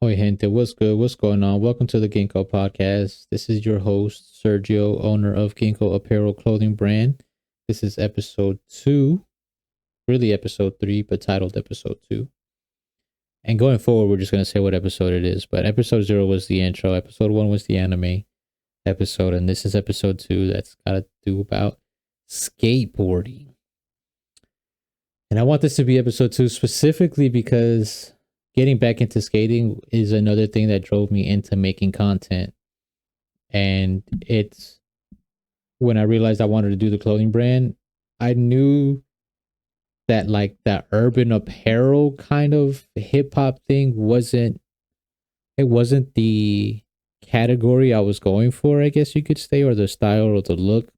Oi, gente, what's good? What's going on? Welcome to the GINKO podcast. This is your host, Sergio, owner of GINKO Apparel clothing brand. This is episode 2, really episode 3, but titled episode 2. And going forward, we're just going to say what episode it is. But episode 0 was the intro, episode 1 was the anime episode, and this is episode 2 that's got to do about skateboarding. And I want this to be episode 2 specifically because getting back into skating is another thing that drove me into making content. And it's when I realized I wanted to do the clothing brand, I knew that like that urban apparel kind of hip hop thing wasn't the category I was going for, I guess you could say, or the style or the look.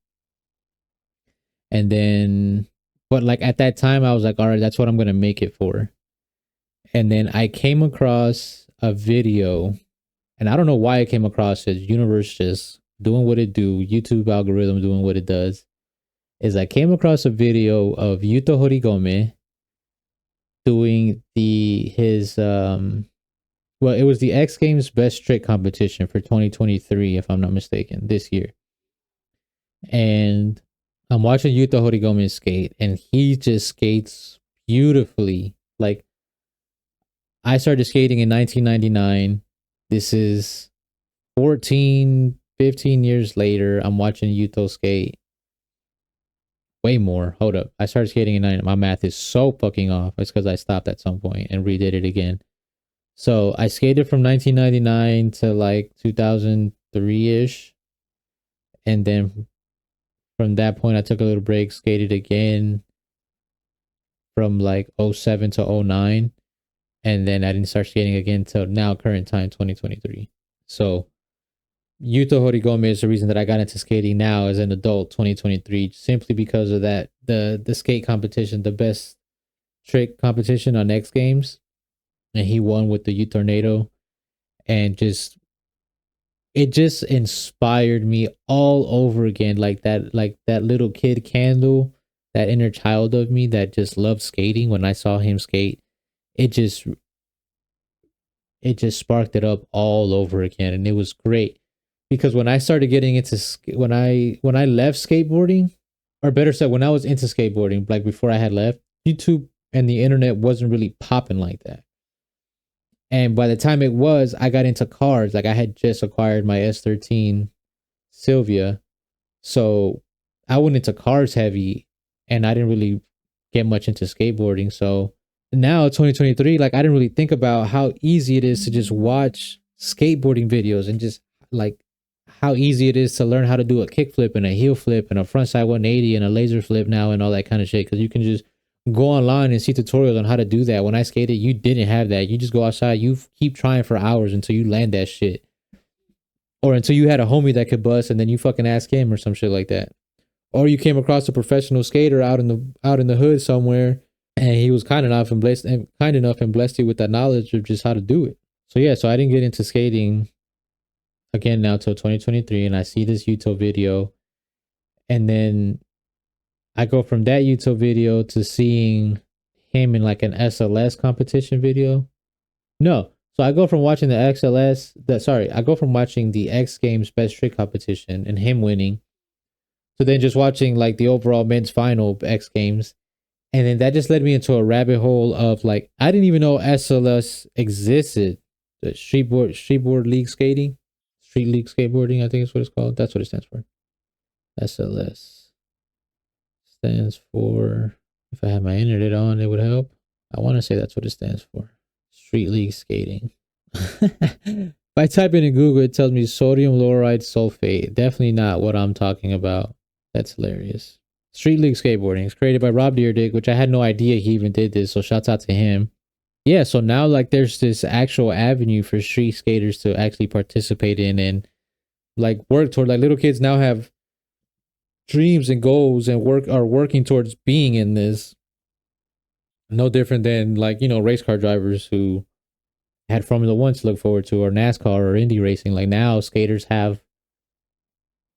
And then but like at that time I was like, all right, that's what I'm going to make it for. And then I came across a video, and I don't know why I came across it. Universe just doing what it do, YouTube algorithm doing what it does. Is I came across a video of Yuto Horigome doing his well, it was the X Games best trick competition for 2023, if I'm not mistaken, this year. And I'm watching Yuto Horigome skate, and he just skates beautifully. Like, I started skating in 1999. This is 14, 15 years later. I'm watching Yuto skate. Way more. Hold up. I started skating in 9. My math is so fucking off. It's because I stopped at some point and redid it again. So I skated from 1999 to like 2003-ish. And then from that point, I took a little break, skated again from like 07 to 09. And then I didn't start skating again until now, current time, 2023. So Yuto Horigome is the reason that I got into skating now as an adult, 2023, simply because of that, the skate competition, the best trick competition on X Games. And he won with the U Tornado. And it just inspired me all over again. Like that little kid Candle, that inner child of me that just loved skating. When I saw him skate, it just sparked it up all over again, and it was great. Because when I started getting into when I left skateboarding, or better said, when I was into skateboarding, like before I had left, YouTube and the internet wasn't really popping like that. And by the time it was, I got into cars. Like I had just acquired my S13 Sylvia, so I went into cars heavy, and I didn't really get much into skateboarding. So now 2023, like I didn't really think about how easy it is to just watch skateboarding videos, and just like how easy it is to learn how to do a kickflip and a heel flip and a frontside 180 and a laser flip now and all that kind of shit. Because you can just go online and see tutorials on how to do that. When I skated, you didn't have that. You just go outside, you keep trying for hours until you land that shit, or until you had a homie that could bust, and then you fucking ask him or some shit like that. Or you came across a professional skater out in the hood somewhere, and he was kind enough and blessed you with that knowledge of just how to do it. So yeah, so I didn't get into skating again now till 2023, and I see this YouTube video, and then I go from that YouTube video to seeing him in like an SLS competition video. No, so I go from watching I go from watching the X Games best trick competition and him winning, to then just watching like the overall men's final X Games. And then that just led me into a rabbit hole of like, I didn't even know SLS existed. The streetboard league skating, street league skateboarding, I think is what it's called. That's what it stands for. SLS stands for, if I had my internet on, it would help. I want to say that's what it stands for. Street league skating. If I type it in Google, it tells me sodium lauryl sulfate. Definitely not what I'm talking about. That's hilarious. Street League Skateboarding is created by Rob Deerdick, which I had no idea he even did this, so shouts out to him. Yeah, so now like there's this actual avenue for street skaters to actually participate in and like work toward. Like little kids now have dreams and goals and are working towards being in this. No different than like, race car drivers who had Formula One to look forward to, or NASCAR or Indy racing. Like now skaters have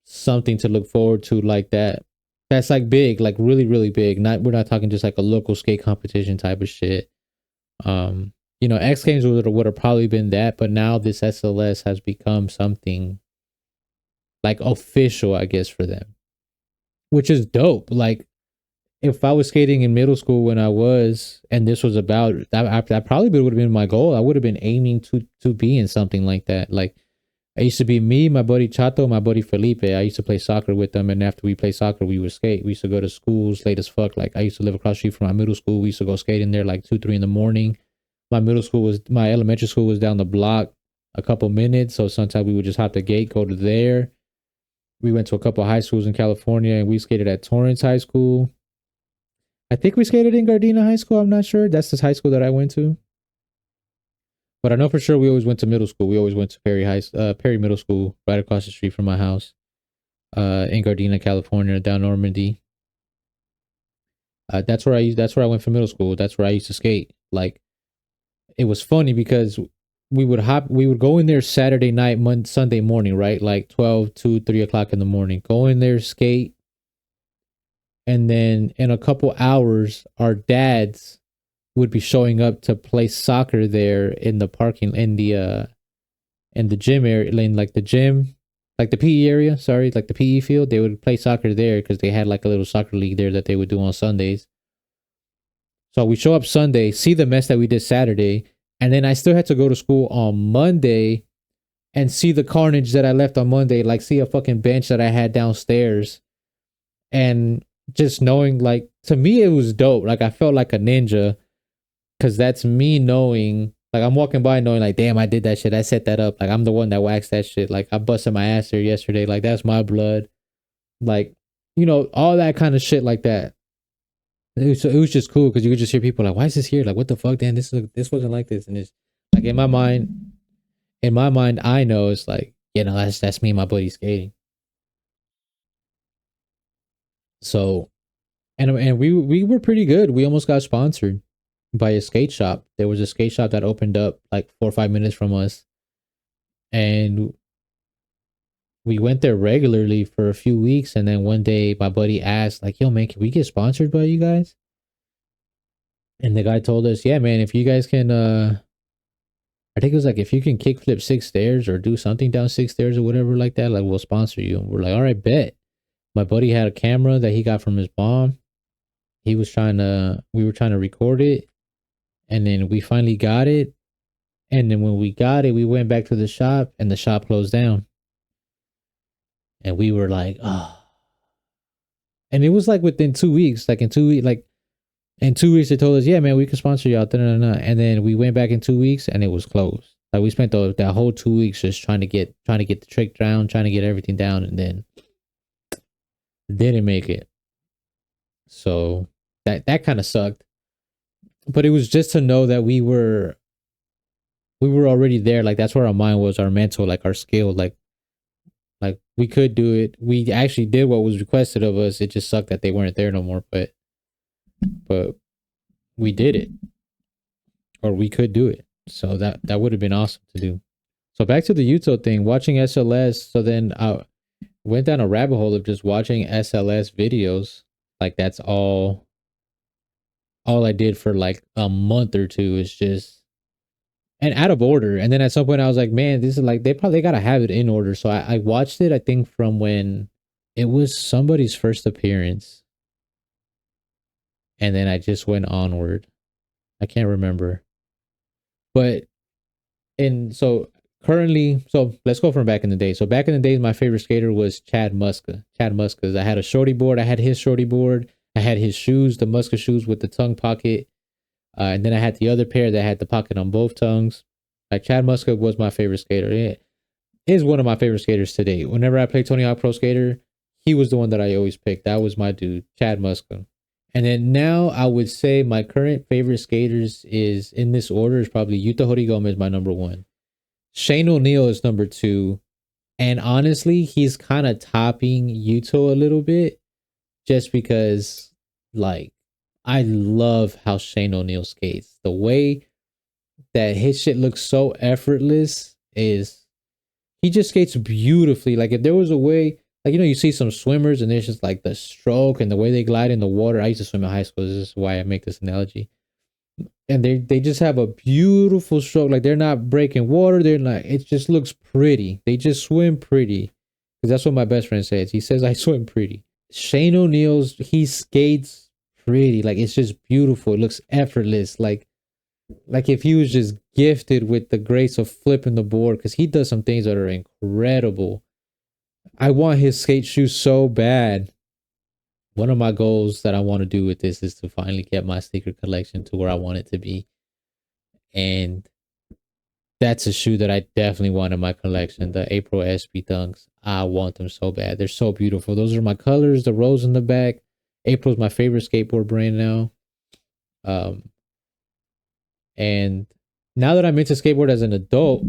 something to look forward to like that. That's like big, like really, really big. We're not talking just like a local skate competition type of shit. You know, X Games would have probably been that, but now this SLS has become something like official, I guess, for them, which is dope. Like, if I was skating in middle school when I was, and this was about, that probably would have been my goal. I would have been aiming to be in something like that. Like, I used to be me, my buddy Chato, my buddy Felipe. I used to play soccer with them, and after we play soccer, we would skate. We used to go to schools late as fuck. Like, I used to live across the street from my middle school. We used to go skating there like 2, 3 in the morning. My elementary school was down the block a couple minutes, so sometimes we would just hop the gate, go to there. We went to a couple high schools in California, and we skated at Torrance High School. I think we skated in Gardena High School. I'm not sure. That's the high school that I went to. But I know for sure we always went to middle school. We always went to Perry Middle School, right across the street from my house, in Gardena, California, down Normandy. That's where I went for middle school. That's where I used to skate. Like, it was funny because we would go in there Saturday night, Sunday morning, right? Like 12 to 3 o'clock in the morning. Go in there, skate. And then in a couple hours, our dads would be showing up to play soccer there in the parking, in the gym area, in like the gym, like the PE area, sorry, like the PE field. They would play soccer there because they had like a little soccer league there that they would do on Sundays. So we show up Sunday, see the mess that we did Saturday, and then I still had to go to school on Monday and see the carnage that I left on Monday, like see a fucking bench that I had downstairs. And just knowing, like, to me, it was dope. Like, I felt like a ninja because that's me knowing, like, I'm walking by knowing, like, damn, I did that shit. I set that up. Like, I'm the one that waxed that shit. Like, I busted my ass there yesterday. Like, that's my blood. Like, you know, all that kind of shit like that. It was just cool because you could just hear people like, why is this here? Like, what the fuck, Dan? This wasn't like this. And it's like, in my mind, I know it's like, you know, that's me and my buddy skating. So, and we were pretty good. We almost got sponsored by a skate shop. There was a skate shop that opened up like 4 or 5 minutes from us, and we went there regularly for a few weeks. And then one day, my buddy asked, like, "Yo, man, can we get sponsored by you guys?" And the guy told us, "Yeah, man, if you guys can, I think it was like if you can kickflip 6 stairs or do something down 6 stairs or whatever like that, like we'll sponsor you." And we're like, "All right, bet." My buddy had a camera that he got from his mom. We were trying to record it, and then we finally got it. And then when we got it, we went back to the shop, and the shop closed down. And we were like, oh. And it was like within 2 weeks, like in 2 weeks, they told us, yeah, man, we can sponsor y'all. And then we went back in 2 weeks, and it was closed. Like, we spent that whole 2 weeks just trying to get the trick down, trying to get everything down, and then didn't make it. So that kind of sucked. But it was just to know that we were already there. Like, that's where our mind was, our mental, like our skill, like we could do it. We actually did what was requested of us. It just sucked that they weren't there no more, but we did it, or we could do it. So that would have been awesome to do. So back to the Yuto thing, watching SLS. So then I went down a rabbit hole of just watching SLS videos. Like, that's all I did for like a month or two, is just, and out of order. And then at some point I was like, man, this is like, they probably got to have it in order. So I watched it, I think from when it was somebody's first appearance. And then I just went onward. I can't remember. But, and so currently, so let's go from back in the day. So back in the days, my favorite skater was Chad Muska. I had a shorty board. I had his shorty board. I had his shoes, the Muska shoes with the tongue pocket. And then I had the other pair that had the pocket on both tongues. Like, Chad Muska was my favorite skater. It is one of my favorite skaters today. Whenever I play Tony Hawk Pro Skater, he was the one that I always picked. That was my dude, Chad Muska. And then now I would say my current favorite skaters is, in this order, is probably Yuta Horigome is my number 1. Shane O'Neill is number 2. And honestly, he's kind of topping Yuto a little bit, just because, like, I love how Shane O'Neill skates. The way that his shit looks so effortless is, he just skates beautifully. Like, if there was a way, like, you know, you see some swimmers and there's just like the stroke and the way they glide in the water. I used to swim in high school. This is why I make this analogy. and they just have a beautiful stroke. Like they're not breaking water. They're not. It just looks pretty. They just swim pretty. Because that's what my best friend says. He says I swim pretty. Shane O'Neill's, he skates pretty. Like it's just beautiful. It looks effortless. Like if he was just gifted with the grace of flipping the board, because he does some things that are incredible. I want his skate shoes so bad. One of my goals that I want to do with this is to finally get my sneaker collection to where I want it to be. And that's a shoe that I definitely want in my collection. The APPAREL SB Dunks. I want them so bad. They're so beautiful. Those are my colors. The rose in the back. APPAREL is my favorite skateboard brand now. And now that I'm into skateboard as an adult,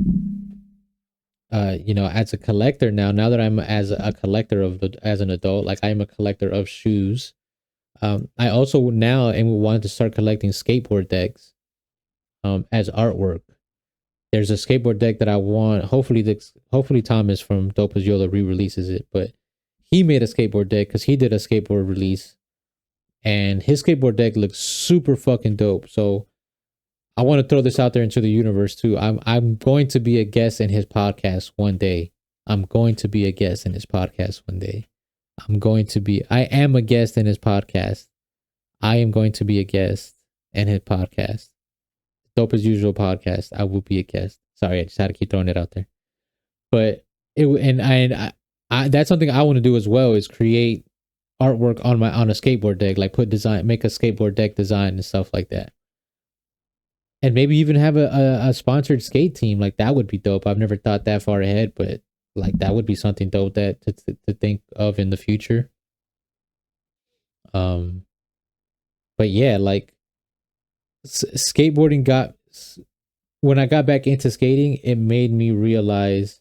as a collector now that I'm as a collector as an adult, like I am a collector of shoes. I also now am wanting to start collecting skateboard decks, as artwork. There's a skateboard deck that I want. Hopefully Thomas from Dope as Yola re-releases it, but he made a skateboard deck because he did a skateboard release, and his skateboard deck looks super fucking dope. So I want to throw this out there into the universe too. I'm going to be a guest in his podcast one day. I'm going to be a guest in his podcast one day. I am a guest in his podcast. I am going to be a guest in his podcast. Dope as Usual podcast. I will be a guest. Sorry, I just had to keep throwing it out there. But that's something I want to do as well, is create artwork on a skateboard deck, like make a skateboard deck design and stuff like that. And maybe even have a sponsored skate team. Like that would be dope. I've never thought that far ahead, but like that would be something dope that to think of in the future. But yeah, like skateboarding when I got back into skating, it made me realize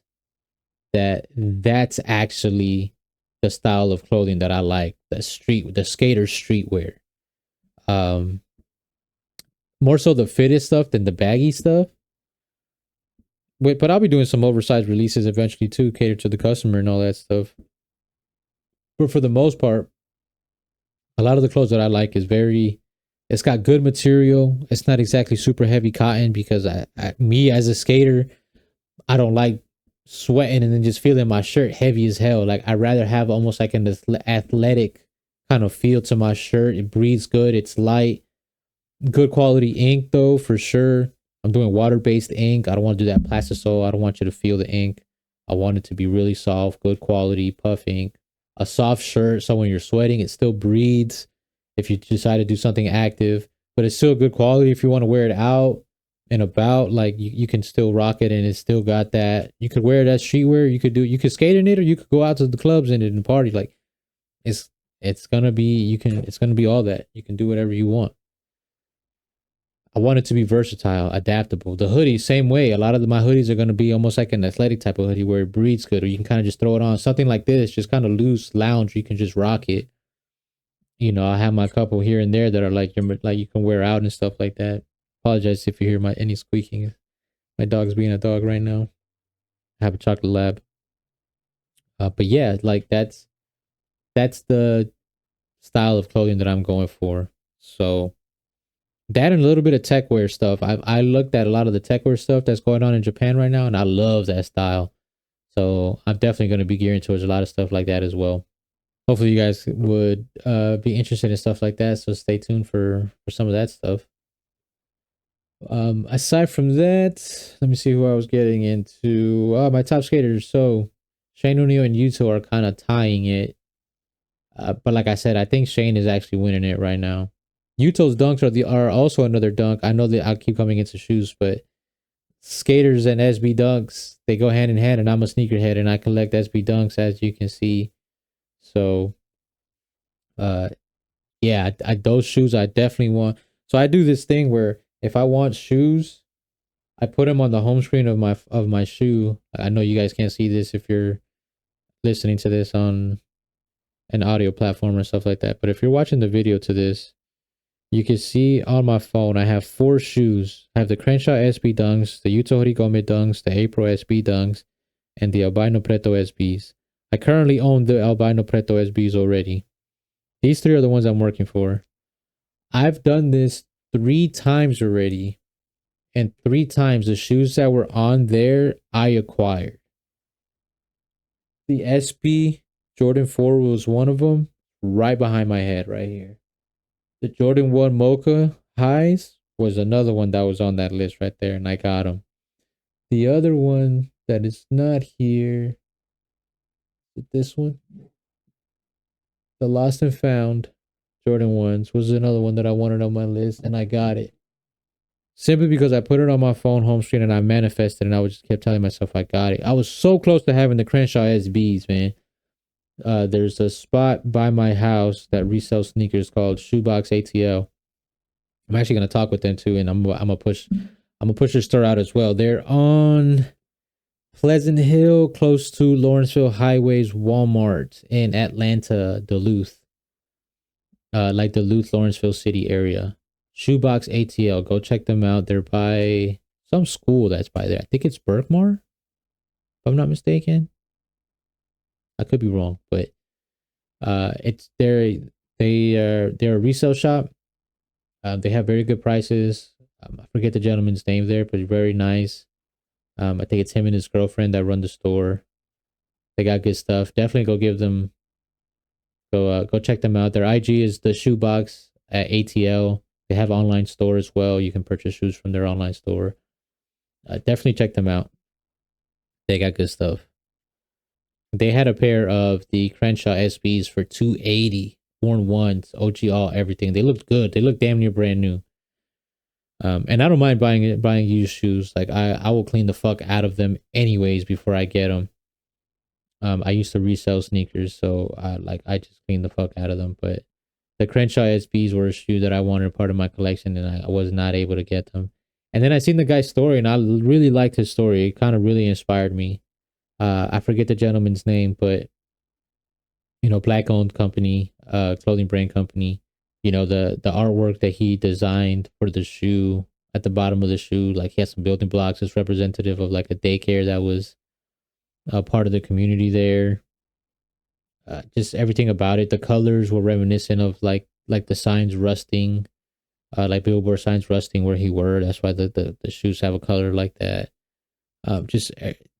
that that's actually the style of clothing that I like. The skater streetwear. More so the fitted stuff than the baggy stuff. But I'll be doing some oversized releases eventually too, cater to the customer and all that stuff. But for the most part, a lot of the clothes that I like it's got good material. It's not exactly super heavy cotton, because me as a skater, I don't like sweating and then just feeling my shirt heavy as hell. Like I'd rather have almost like an athletic kind of feel to my shirt. It breathes good. It's light. Good quality ink though, for sure. I'm doing water-based ink. I don't want to do that plastisol. I don't want you to feel the ink. I want it to be really soft, good quality puff ink. A soft shirt, so when you're sweating, it still breathes if you decide to do something active, but it's still good quality if you want to wear it out and about. Like you can still rock it, and it's still got that. You could wear it as streetwear. You could skate in it, or you could go out to the clubs in it and party. Like it's gonna be all that. You can do whatever you want. I want it to be versatile, adaptable. The hoodie, same way. A lot of my hoodies are going to be almost like an athletic type of hoodie where it breathes good, or you can kind of just throw it on. Something like this, just kind of loose lounge. You can just rock it. I have my couple here and there that are like you can wear out and stuff like that. Apologize if you hear any squeaking. My dog's being a dog right now. I have a chocolate lab. But yeah, like that's the style of clothing that I'm going for. So that and a little bit of tech wear stuff. I looked at a lot of the tech wear stuff that's going on in Japan right now, and I love that style. So I'm definitely going to be gearing towards a lot of stuff like that as well. Hopefully you guys would be interested in stuff like that. So stay tuned for some of that stuff. Aside from that, let me see who I was getting into. My top skaters. So Shane O'Neill and Yuto are kind of tying it. But like I said, I think Shane is actually winning it right now. Yuto's dunks are also another dunk. I know that I keep coming into shoes, but skaters and SB dunks, they go hand in hand, and I'm a sneakerhead and I collect SB dunks, as you can see. So yeah, those shoes I definitely want. So I do this thing where if I want shoes, I put them on the home screen of my shoe. I know you guys can't see this if you're listening to this on an audio platform or stuff like that, but if you're watching the video to this, you can see on my phone, I have 4 shoes. I have the Crenshaw SB Dunks, the Yuto Horigome Dunks, the APPAREL SB Dunks, and the Albino Preto SBs. I currently own the Albino Preto SBs already. These 3 are the ones I'm working for. I've done this 3 times already, and 3 times the shoes that were on there I acquired. The SB Jordan 4 was one of them, right behind my head, right here. The Jordan 1 Mocha Highs was another one that was on that list right there, and I got them. The other one that is not here, this one, the Lost and Found Jordan 1s was another one that I wanted on my list, and I got it. Simply because I put it on my phone home screen and I manifested, and I just kept telling myself I got it. I was so close to having the Crenshaw SBs, man. There's a spot by my house that resells sneakers called Shoebox ATL. I'm actually gonna talk with them too, and I'm gonna push their store out as well. They're on Pleasant Hill, close to Lawrenceville Highways Walmart in Atlanta, Duluth. Like Duluth, Lawrenceville City area. Shoebox ATL. Go check them out. They're by some school that's by there. I think it's Berkmar, if I'm not mistaken. I could be wrong, but it's they're a resale shop. They have very good prices. I forget the gentleman's name there, but very nice. I think it's him and his girlfriend that run the store. They got good stuff. Definitely go give them. Go check them out. Their IG is the Shoebox at ATL. They have an online store as well. You can purchase shoes from their online store. Definitely check them out. They got good stuff. They had a pair of the Crenshaw SBs for $280, worn ones, OG all everything. They looked good. They looked damn near brand new. And I don't mind buying used shoes. Like I will clean the fuck out of them anyways before I get them. I used to resell sneakers, so I just clean the fuck out of them. But the Crenshaw SBs were a shoe that I wanted part of my collection, and I was not able to get them. And then I seen the guy's story, and I really liked his story. It kind of really inspired me. I forget the gentleman's name, but black owned company, clothing brand company. The artwork that he designed for the shoe at the bottom of the shoe, like he has some building blocks. It's representative of like a daycare that was part of the community there. Just everything about it. The colors were reminiscent of like the signs rusting, like billboard signs rusting where he were. That's why the shoes have a color like that.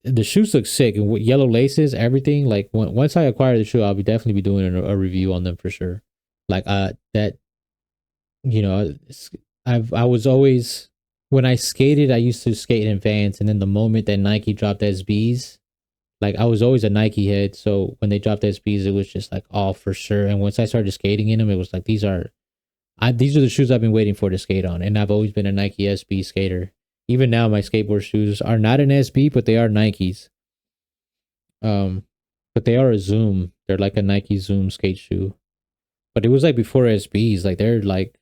The shoes look sick, and with yellow laces, everything. Like once I acquire the shoe, I'll definitely be doing a review on them for sure. Like that, I was always, when I skated, I used to skate in Vans, and then the moment that Nike dropped SBs, like I was always a Nike head. So when they dropped SBs, it was just like all for sure. And once I started skating in them, it was like these are the shoes I've been waiting for to skate on, and I've always been a Nike SB skater. Even now, my skateboard shoes are not an SB, but they are Nikes. But they are a Zoom. They're like a Nike Zoom skate shoe. But it was like before SBs. Like they're like,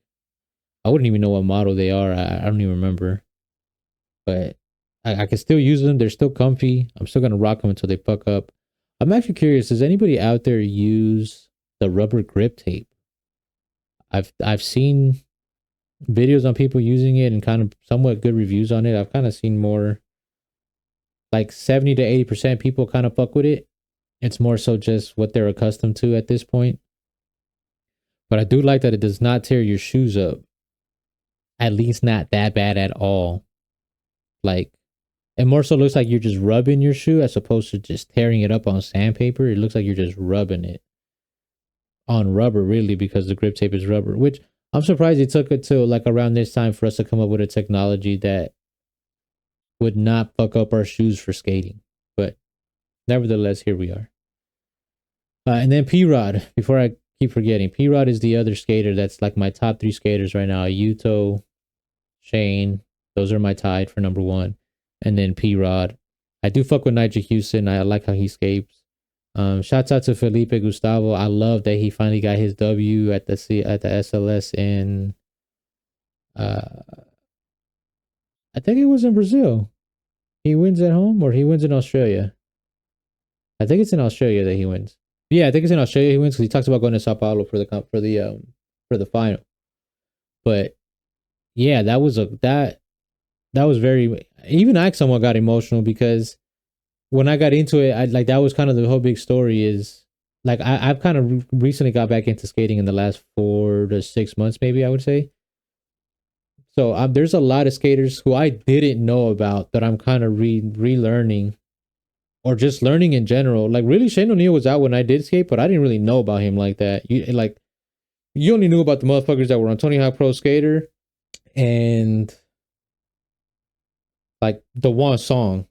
I wouldn't even know what model they are. I don't even remember. But I can still use them. They're still comfy. I'm still gonna rock them until they puck up. I'm actually curious. Does anybody out there use the rubber grip tape? I've seen videos on people using it and kind of somewhat good reviews on it. I've kind of seen more like 70 to 80% people kind of fuck with it. It's more so just what they're accustomed to at this point. But I do like that it does not tear your shoes up. At least not that bad at all. Like, it more so looks like you're just rubbing your shoe as opposed to just tearing it up on sandpaper. It looks like you're just rubbing it on rubber, really, because the grip tape is rubber, which I'm surprised it took until like around this time for us to come up with a technology that would not fuck up our shoes for skating. But nevertheless, here we are. And then P-Rod, before I keep forgetting, P-Rod is the other skater that's like my top 3 skaters right now. Yuto, Shane, those are my tied for number 1. And then P-Rod. I do fuck with Nigel Houston. I like how he skates. Shouts out to Felipe Gustavo. I love that he finally got his W at the SLS in I think it was in Brazil. He wins at home or he wins in Australia. I think it's in Australia that he wins. Yeah, I think it's in Australia he wins because he talks about going to Sao Paulo for the final. But yeah, that was very, even I somewhat got emotional because when I got into it, that was kind of the whole big story is like I've kind of recently got back into skating in the last 4 to 6 months, maybe I would say. So there's a lot of skaters who I didn't know about that I'm kind of relearning or just learning in general. Like really, Shane O'Neill was out when I did skate, but I didn't really know about him like that. You only knew about the motherfuckers that were on Tony Hawk Pro Skater and like the one song.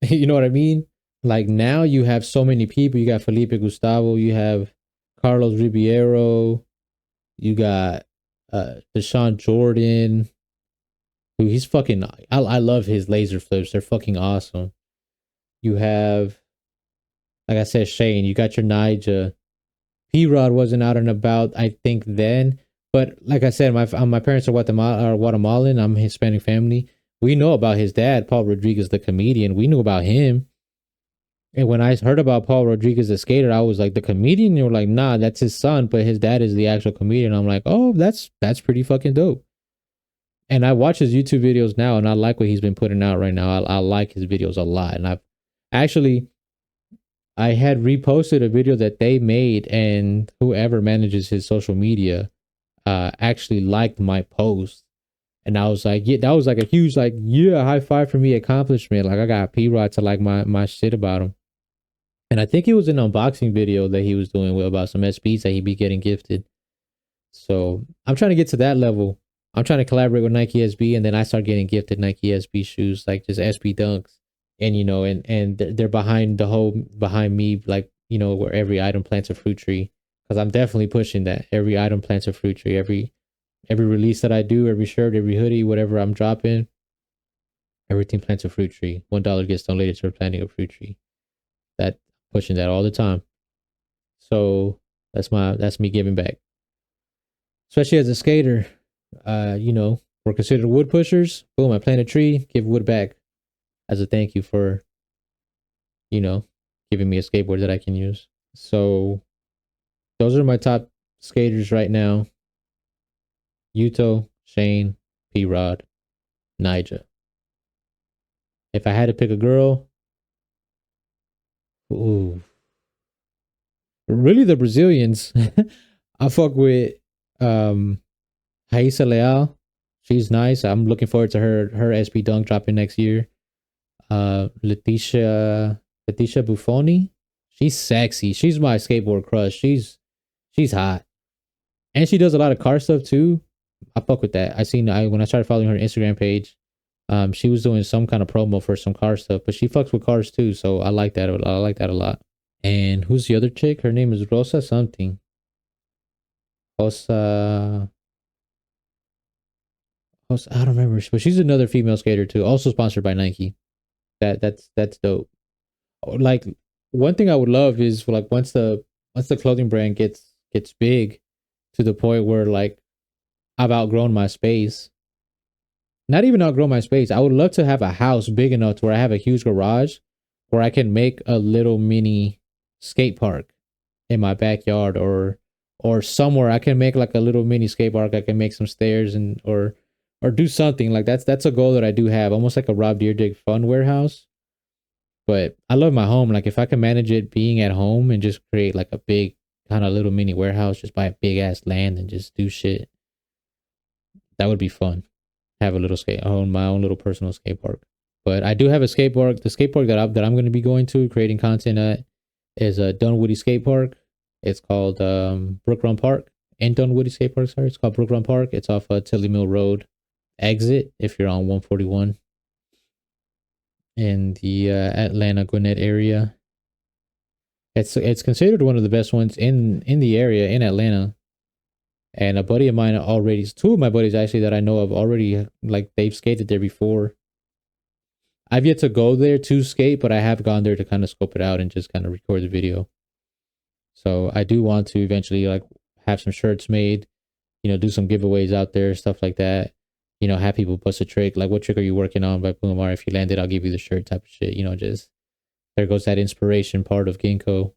You know what I mean? Like now you have so many people. You got Felipe Gustavo, you have Carlos Ribeiro, you got Deshaun Jordan, who he's fucking I love his laser flips. They're fucking awesome. You have, like I said, Shane, you got your Nija. P-Rod wasn't out and about, I think, then. But like I said, my parents are Guatemalan. I'm Hispanic family. We know about his dad, Paul Rodriguez, the comedian. We knew about him. And when I heard about Paul Rodriguez, the skater, I was like, the comedian? You were like, nah, that's his son, but his dad is the actual comedian. I'm like, oh, that's pretty fucking dope. And I watch his YouTube videos now, and I like what he's been putting out right now. I like his videos a lot. And I had reposted a video that they made, and whoever manages his social media actually liked my post. And I was like, yeah, that was like a huge, like, yeah, high five for me accomplishment. Like I got P-Rod to like my shit about him. And I think it was an unboxing video that he was doing about some SBs that he'd be getting gifted. So I'm trying to get to that level. I'm trying to collaborate with Nike SB, and then I start getting gifted Nike SB shoes, like just SB Dunks. And, you know, and they're behind me, like, you know, where every item plants a fruit tree. Because I'm definitely pushing that. Every item plants a fruit tree. Every release that I do, every shirt, every hoodie, whatever I'm dropping, everything plants a fruit tree. $1 gets donated to planting a fruit tree. That pushing that all the time. So that's me giving back. Especially as a skater, you know, we're considered wood pushers. Boom, I plant a tree, give wood back as a thank you for, you know, giving me a skateboard that I can use. So those are my top skaters right now. Yuto, Shane, P-Rod, Nija. If I had to pick a girl, ooh, really the Brazilians. I fuck with Raíssa Leal. She's nice. I'm looking forward to her SB Dunk dropping next year. Leticia Buffoni. She's sexy. She's my skateboard crush. She's hot. And she does a lot of car stuff too. I fuck with that. When I started following her Instagram page, she was doing some kind of promo for some car stuff, but she fucks with cars too, so I like that. I like that a lot. And who's the other chick? Her name is Rosa something. I don't remember, but she's another female skater too, also sponsored by Nike. That's dope. Like one thing I would love is like once the clothing brand gets big to the point where like I've outgrown my space. Not even outgrown my space. I would love to have a house big enough to where I have a huge garage where I can make a little mini skate park in my backyard or somewhere I can make like a little mini skate park. I can make some stairs and or do something like that's a goal that I do have, almost like a Rob Dyrdek fun warehouse. But I love my home. Like if I can manage it being at home and just create like a big kind of little mini warehouse, just buy a big ass land and just do shit. That would be fun. Have a little own my own little personal skate park. But I do have a skate park. The skate park that I'm going to be going to, creating content at, is a Dunwoody Skate Park. It's called Brook Run Park. In Dunwoody Skate Park, sorry. It's called Brook Run Park. It's off Tilly Mill Road exit if you're on 141 in the Atlanta Gwinnett area. It's considered one of the best ones in the area in Atlanta. And a buddy of mine already, two of my buddies actually that I know of already, like they've skated there before. I've yet to go there to skate, but I have gone there to kind of scope it out and just kind of record the video. So I do want to eventually like have some shirts made, you know, do some giveaways out there, stuff like that. You know, have people bust a trick, like what trick are you working on by boom, or if you land it, I'll give you the shirt type of shit. You know, just there goes that inspiration part of GINKO.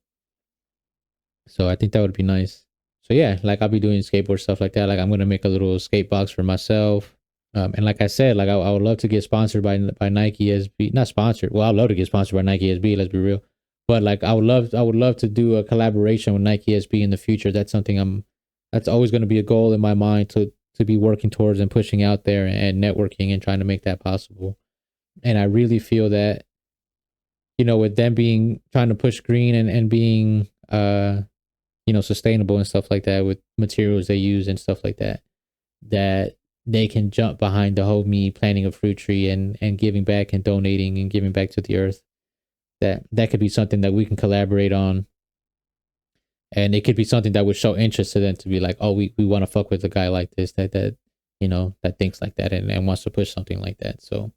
So I think that would be nice. So yeah, like I'll be doing skateboard stuff like that. Like I'm gonna make a little skate box for myself. And like I said, like I would love to get sponsored by Nike SB. Not sponsored. Well, I'd love to get sponsored by Nike SB. Let's be real. But like I would love to do a collaboration with Nike SB in the future. That's something that's always going to be a goal in my mind to to be working towards and pushing out there and networking and trying to make that possible. And I really feel that, you know, with them being trying to push green and being you know, sustainable and stuff like that with materials they use and stuff like that, that they can jump behind the whole me planting a fruit tree and giving back and donating and giving back to the earth. That could be something that we can collaborate on, and it could be something that would show interest to them to be like, oh, we want to fuck with a guy like this that you know, that thinks like that and wants to push something like that. So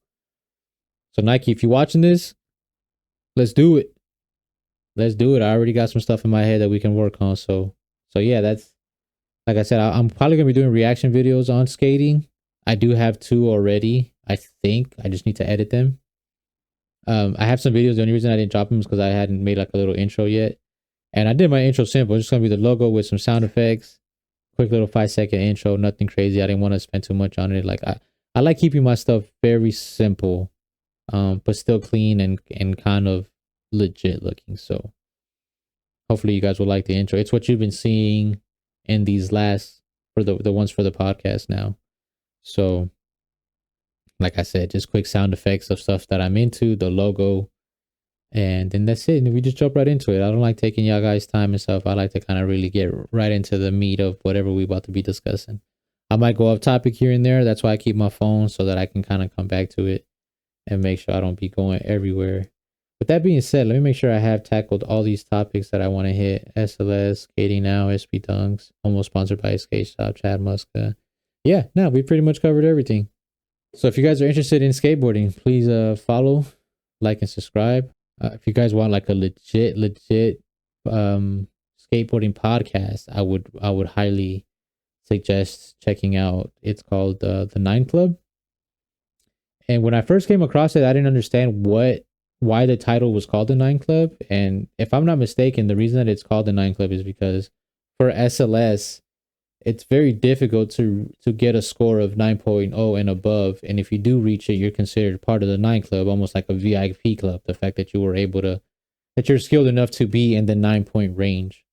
Nike, if you're watching this, let's do it. Let's do it. I already got some stuff in my head that we can work on. So yeah, that's, like I said, I'm probably gonna be doing reaction videos on skating. I do have 2 already. I think I just need to edit them. I have some videos. The only reason I didn't drop them is because I hadn't made like a little intro yet. And I did my intro simple. It's just gonna be the logo with some sound effects, quick little 5-second intro, nothing crazy. I didn't want to spend too much on it. Like I like keeping my stuff very simple, but still clean and kind of legit looking. So hopefully you guys will like the intro. It's what you've been seeing in these last, for the ones for the podcast now. So like I said, just quick sound effects of stuff that I'm into, the logo, and then that's it. And we just jump right into it. I don't like taking y'all guys' time and stuff. I like to kind of really get right into the meat of whatever we about to be discussing. I might go off topic here and there. That's why I keep my phone, so that I can kind of come back to it and make sure I don't be going everywhere. With that being said, let me make sure I have tackled all these topics that I want to hit. SLS, Skating Now, SB Dunks, almost sponsored by Skate Shop, Chad Muska. Yeah, no, we pretty much covered everything. So if you guys are interested in skateboarding, please follow, like, and subscribe. If you guys want like a legit skateboarding podcast, I would highly suggest checking out. It's called the 9 Club. And when I first came across it, I didn't understand why the title was called the 9 Club. And if I'm not mistaken, the reason that it's called the 9 Club is because for SLS, it's very difficult to get a score of 9.0 and above. And if you do reach it, you're considered part of the 9 Club, almost like a VIP club. The fact that you were able to, that you're skilled enough to be in the 9-point range.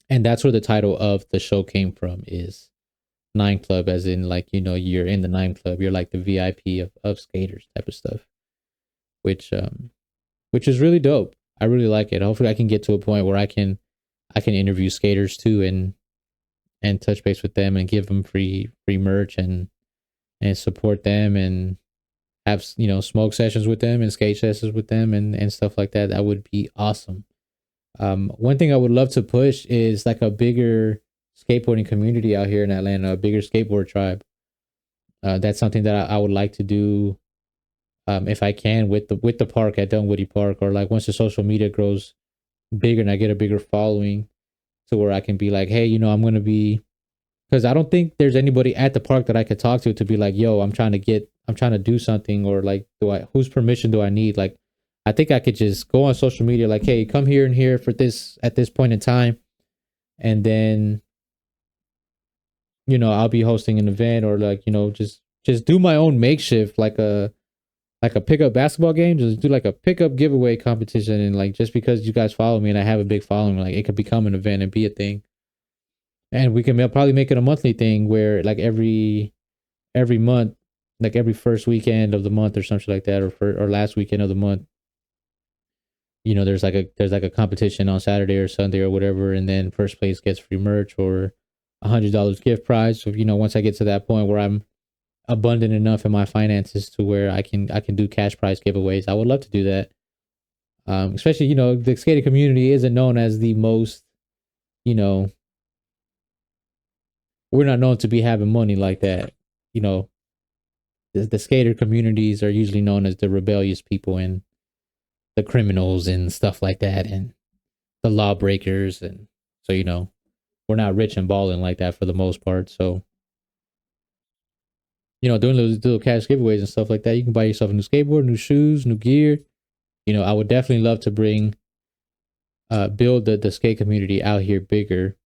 And that's where the title of the show came from, is 9 Club, as in like, you know, you're in the 9 Club. You're like the VIP of skaters type of stuff, which is really dope. I really like it. Hopefully I can get to a point where I can interview skaters too and touch base with them and give them free merch and support them and have, you know, smoke sessions with them and skate sessions with them and stuff like that. That would be awesome. One thing I would love to push is like a bigger skateboarding community out here in Atlanta, a bigger skateboard tribe. That's something that I would like to do, if I can, with the park at Dunwoody Park, or like once the social media grows bigger and I get a bigger following, to where I can be like, hey, you know, I'm going to be, because I don't think there's anybody at the park that I could talk to be like, yo, I'm trying to do something, or like, whose permission do I need? Like, I think I could just go on social media like, hey, come here and here for this at this point in time. And then, you know, I'll be hosting an event, or like, you know, just do my own makeshift, like a pickup basketball game. Just do like a pickup giveaway competition. And like, just because you guys follow me and I have a big following, like it could become an event and be a thing. And we can probably make it a monthly thing where like every month, like every first weekend of the month or something like that, or last weekend of the month, you know, there's like a competition on Saturday or Sunday or whatever. And then first place gets free merch or $100 gift prize. So, you know, once I get to that point where I'm abundant enough in my finances to where I can do cash prize giveaways, I would love to do that. Especially, you know, the skating community isn't known as the most, you know, we're not known to be having money like that. You know, the skater communities are usually known as the rebellious people and the criminals and stuff like that, and the lawbreakers. And so, you know, we're not rich and balling like that for the most part. So, you know, doing those little cash giveaways and stuff like that, you can buy yourself a new skateboard, new shoes, new gear. You know, I would definitely love to build the skate community out here bigger.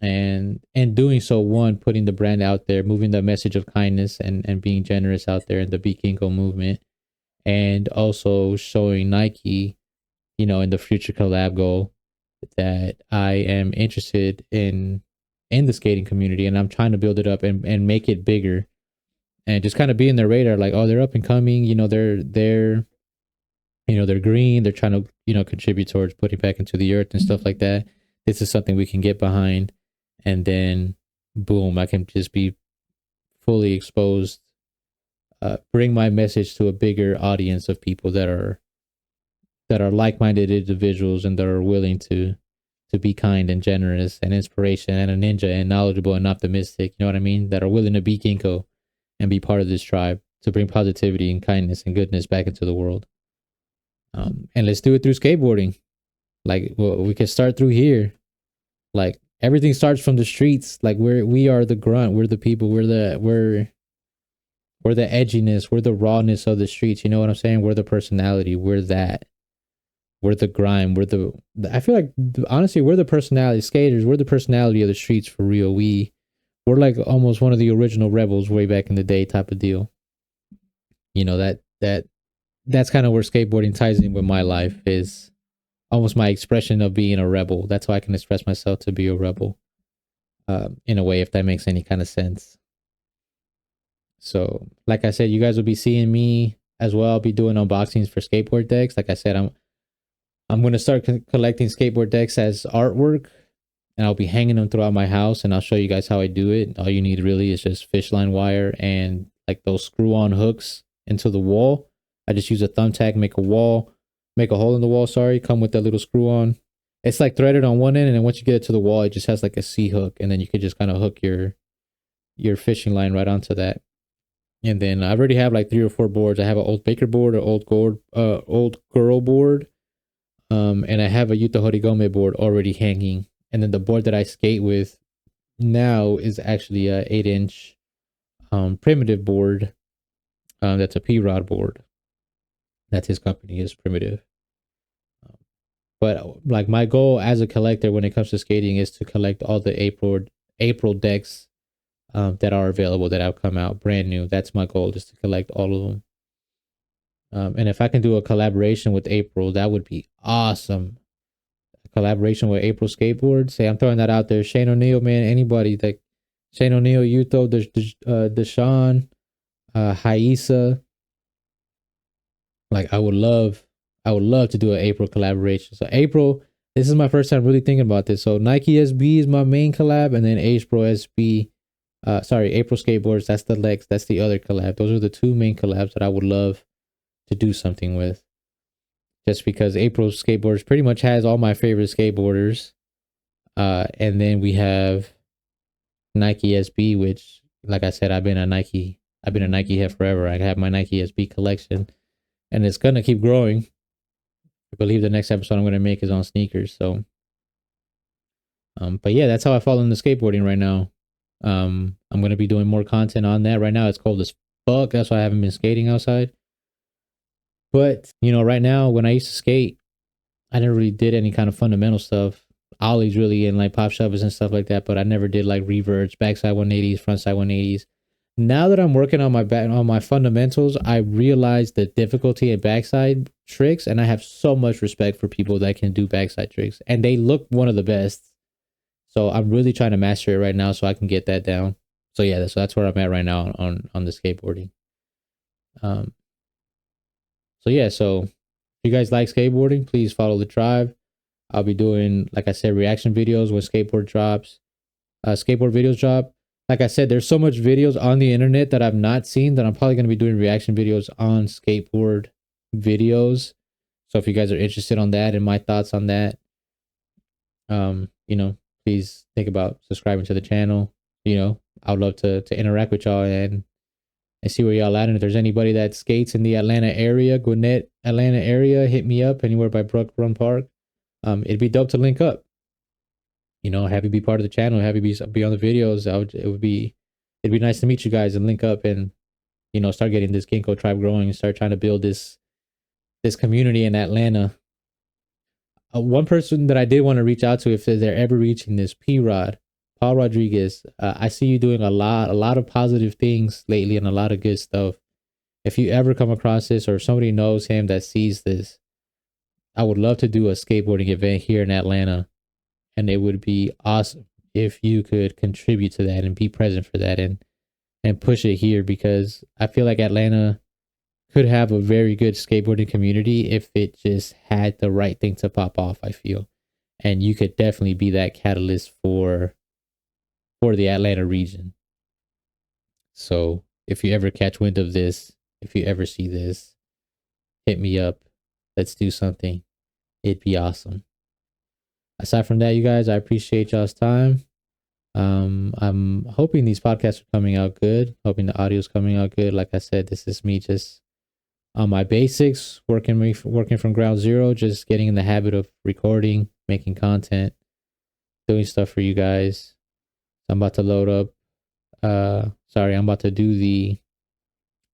And doing so, one, putting the brand out there, moving the message of kindness and being generous out there in the GINKO movement. And also showing Nike, you know, in the future collab goal, that I am interested in in the skating community, and I'm trying to build it up and make it bigger, and just kind of be in their radar, like, oh, they're up and coming, they're they're green, they're trying to contribute towards putting back into the earth and stuff like that. This is something we can get behind, and then boom, I can just be fully exposed, bring my message to a bigger audience of people that are like-minded individuals, and that are willing to be kind and generous and inspiration and a ninja and knowledgeable and optimistic, you know what I mean, that are willing to be GINKO and be part of this tribe to bring positivity and kindness and goodness back into the world. And let's do it through skateboarding. Like, well, we can start through here. Like, everything starts from the streets. Like, we are the grunt, we're the people, we're the edginess, we're the rawness of the streets, you know what I'm saying? We're the personality, we're that. We're the grime. I feel like, honestly, we're the personality. Skaters, we're the personality of the streets for real. We're like almost one of the original rebels way back in the day type of deal. That's kind of where skateboarding ties in with my life, is almost my expression of being a rebel. That's how I can express myself, to be a rebel, in a way, if that makes any kind of sense. So, like I said, you guys will be seeing me as well. I'll be doing unboxings for skateboard decks. Like I said, I'm going to start collecting skateboard decks as artwork, and I'll be hanging them throughout my house, and I'll show you guys how I do it. All you need really is just fish line wire and like those screw-on hooks into the wall. I just use a thumbtack, make a hole in the wall, come with that little screw-on. It's like threaded on one end, and then once you get it to the wall, it just has like a C-hook, and then you could just kind of hook your fishing line right onto that. And then I already have like 3 or 4 boards. I have an old Baker board, an old girl board, and I have a Yuta Horigome board already hanging. And then the board that I skate with now is actually a 8-inch primitive board. That's a P-Rod board. That's his company, is Primitive. But like, my goal as a collector when it comes to skating is to collect all the April decks that are available, that have come out brand new. That's my goal, just to collect all of them. And if I can do a collaboration with April, that would be awesome. A collaboration with April Skateboard. Say, I'm throwing that out there. Shane O'Neill, man, anybody, like Shane O'Neill, Yuto, Deshaun, Haisa. Like, I would love to do an April collaboration. So April, this is my first time really thinking about this. So Nike SB is my main collab, and then April SB, April Skateboards, that's the legs, that's the other collab. Those are the 2 main collabs that I would love to do something with. Just because April Skateboards pretty much has all my favorite skateboarders. And then we have Nike SB, which, like I said, I've been a Nike head forever. I have my Nike SB collection, and it's gonna keep growing. I believe the next episode I'm gonna make is on sneakers. So, but yeah, that's how I fall into skateboarding right now. I'm gonna be doing more content on that. Right now it's cold as fuck. That's why I haven't been skating outside. But right now, when I used to skate, I never really did any kind of fundamental stuff. Ollies really, and like pop shovels and stuff like that. But I never did like reverts, backside 180s, frontside 180s. Now that I'm working on my fundamentals, I realize the difficulty in backside tricks, and I have so much respect for people that can do backside tricks, and they look one of the best. So I'm really trying to master it right now, so I can get that down. So yeah, so that's where I'm at right now on the skateboarding. So yeah, so if you guys like skateboarding, please follow the tribe. I'll be doing, like I said, reaction videos when skateboard videos drop. Like I said, there's so much videos on the internet that I've not seen that I'm probably going to be doing reaction videos on skateboard videos. So if you guys are interested on that and my thoughts on that, please think about subscribing to the channel. I would love to interact with y'all and see where y'all at. And if there's anybody that skates in the Atlanta area, Gwinnett, Atlanta area, hit me up anywhere by Brook Run Park. It'd be dope to link up. Have you be part of the channel, have you be on the videos. It'd be nice to meet you guys and link up and, start getting this GINKO tribe growing and start trying to build this community in Atlanta. One person that I did want to reach out to, if they're ever reaching this, Paul Rodriguez. I see you doing a lot of positive things lately and a lot of good stuff. If you ever come across this, or somebody knows him that sees this, I would love to do a skateboarding event here in Atlanta. And it would be awesome if you could contribute to that and be present for that and push it here, because I feel like Atlanta could have a very good skateboarding community if it just had the right thing to pop off, I feel. And you could definitely be that catalyst for the Atlanta region. So if you ever catch wind of this, if you ever see this, hit me up. Let's do something. It'd be awesome. Aside from that, you guys, I appreciate y'all's time. I'm hoping these podcasts are coming out good. Hoping the audio's coming out good. Like I said, this is me just on my basics, working from ground zero, just getting in the habit of recording, making content, doing stuff for you guys. I'm about to load up. I'm about to do the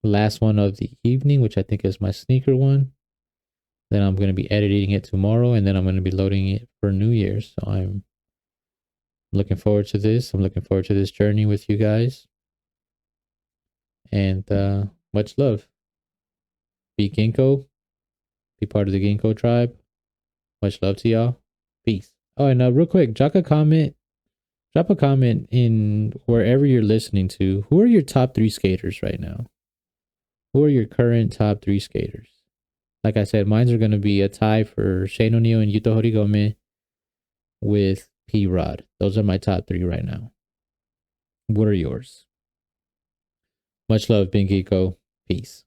last one of the evening, which I think is my sneaker one. Then I'm going to be editing it tomorrow, and then I'm going to be loading it for New Year's. So I'm looking forward to this. I'm looking forward to this journey with you guys. And much love. Be GINKO. Be part of the GINKO tribe. Much love to y'all. Peace. Oh, and real quick, drop a comment in wherever you're listening to. Who are your top 3 skaters right now? Who are your current top 3 skaters? Like I said, mines are going to be a tie for Shane O'Neill and Yuto Horigome with P-Rod. Those are my top 3 right now. What are yours? Much love, Big GINKO. Peace.